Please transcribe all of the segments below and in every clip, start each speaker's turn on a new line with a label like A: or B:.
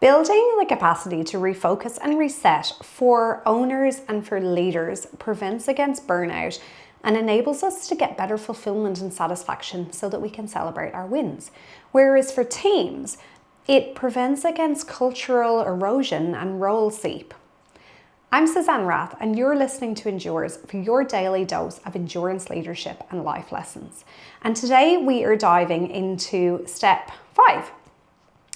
A: Building the capacity to refocus and reset for owners and for leaders prevents against burnout and enables us to get better fulfillment and satisfaction so that we can celebrate our wins. Whereas for teams, it prevents against cultural erosion and role seep. I'm Suzanne Rath, and you're listening to Endures for your daily dose of endurance leadership and life lessons. And today we are diving into step 5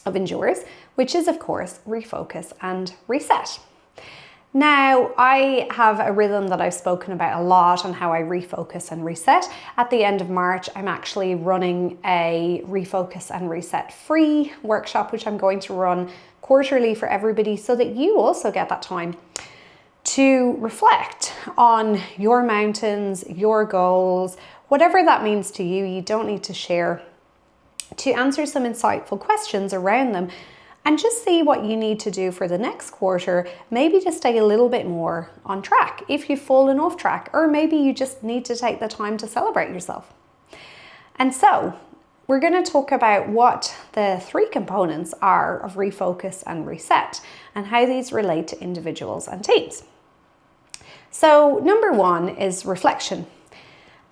A: of Endures, which is of course refocus and reset. Now, I have a rhythm that I've spoken about a lot on how I refocus and reset. At the end of March, I'm actually running a refocus and reset free workshop, which I'm going to run quarterly for everybody so that you also get that time to reflect on your mountains, your goals, whatever that means to you. You don't need to share, to answer some insightful questions around them and just see what you need to do for the next quarter, maybe to stay a little bit more on track if you've fallen off track, or maybe you just need to take the time to celebrate yourself. And so we're going to talk about what the 3 components are of refocus and reset and how these relate to individuals and teams. So number 1 is reflection.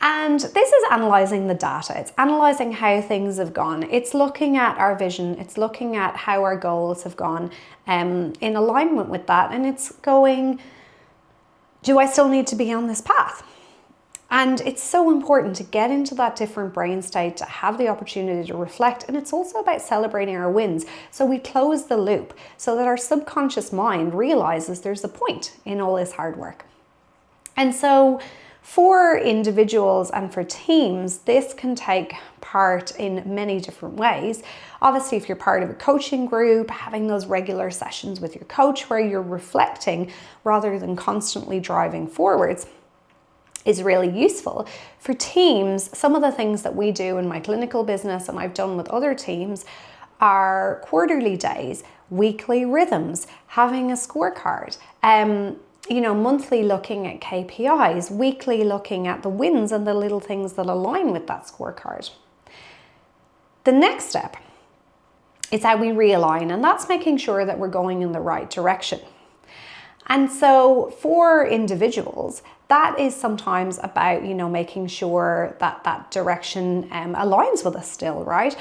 A: And this is analysing the data. It's analysing how things have gone. It's looking at our vision. It's looking at how our goals have gone in alignment with that. And it's going, do I still need to be on this path? And it's so important to get into that different brain state, to have the opportunity to reflect. And it's also about celebrating our wins. So we close the loop so that our subconscious mind realizes there's a point in all this hard work. And so for individuals and for teams, this can take part in many different ways. Obviously, if you're part of a coaching group, having those regular sessions with your coach where you're reflecting rather than constantly driving forwards is really useful. For teams, some of the things that we do in my clinical business and I've done with other teams are quarterly days, weekly rhythms, having a scorecard, monthly looking at KPIs, weekly looking at the wins and the little things that align with that scorecard. The next step is how we realign, and that's making sure that we're going in the right direction. And so for individuals, that is sometimes about, making sure that that direction aligns with us still, right?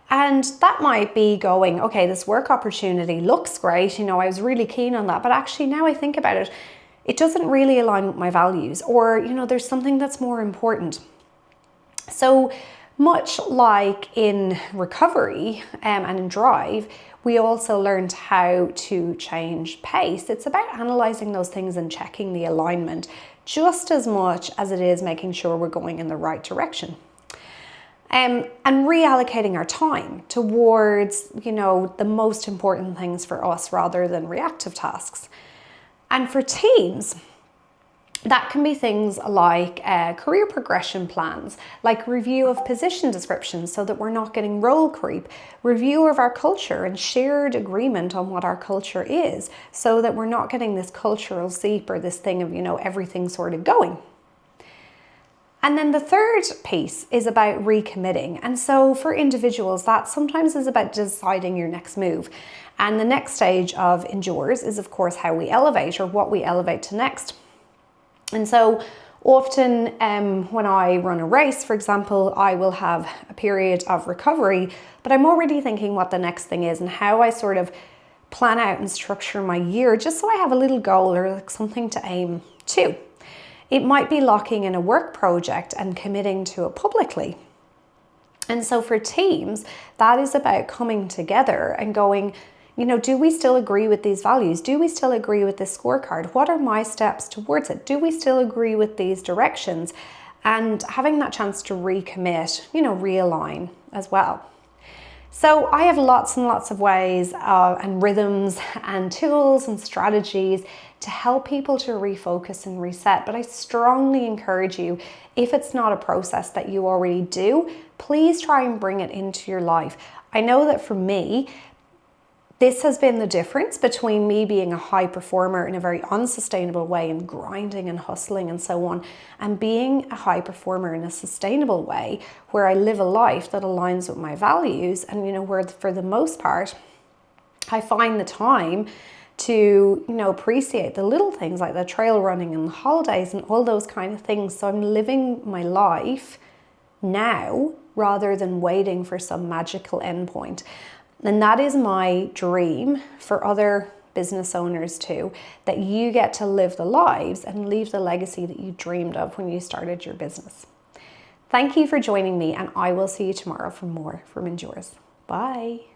A: And that might be going, okay, this work opportunity looks great. I was really keen on that, but actually now I think about it, it doesn't really align with my values, or, there's something that's more important. So much like in recovery and in drive, we also learned how to change pace. It's about analyzing those things and checking the alignment just as much as it is making sure we're going in the right direction. And reallocating our time towards, the most important things for us rather than reactive tasks. And for teams, that can be things like career progression plans, like review of position descriptions so that we're not getting role creep, review of our culture and shared agreement on what our culture is so that we're not getting this cultural seep or this thing of, everything sort of going. And then the third piece is about recommitting. And so for individuals, that sometimes is about deciding your next move. And the next stage of Endures is, of course, how we elevate or what we elevate to next. And so often when I run a race, for example, I will have a period of recovery, but I'm already thinking what the next thing is and how I sort of plan out and structure my year just so I have a little goal or like something to aim to. It might be locking in a work project and committing to it publicly. And so for teams, that is about coming together and going, do we still agree with these values? Do we still agree with this scorecard? What are my steps towards it? Do we still agree with these directions? And having that chance to recommit, realign as well. So I have lots and lots of ways and rhythms and tools and strategies to help people to refocus and reset. But I strongly encourage you, if it's not a process that you already do, please try and bring it into your life. I know that for me, this has been the difference between me being a high performer in a very unsustainable way and grinding and hustling and so on, and being a high performer in a sustainable way where I live a life that aligns with my values and, where for the most part, I find the time to, appreciate the little things like the trail running and the holidays and all those kind of things. So I'm living my life now rather than waiting for some magical endpoint. And that is my dream for other business owners too, that you get to live the lives and leave the legacy that you dreamed of when you started your business. Thank you for joining me, and I will see you tomorrow for more from Endures. Bye.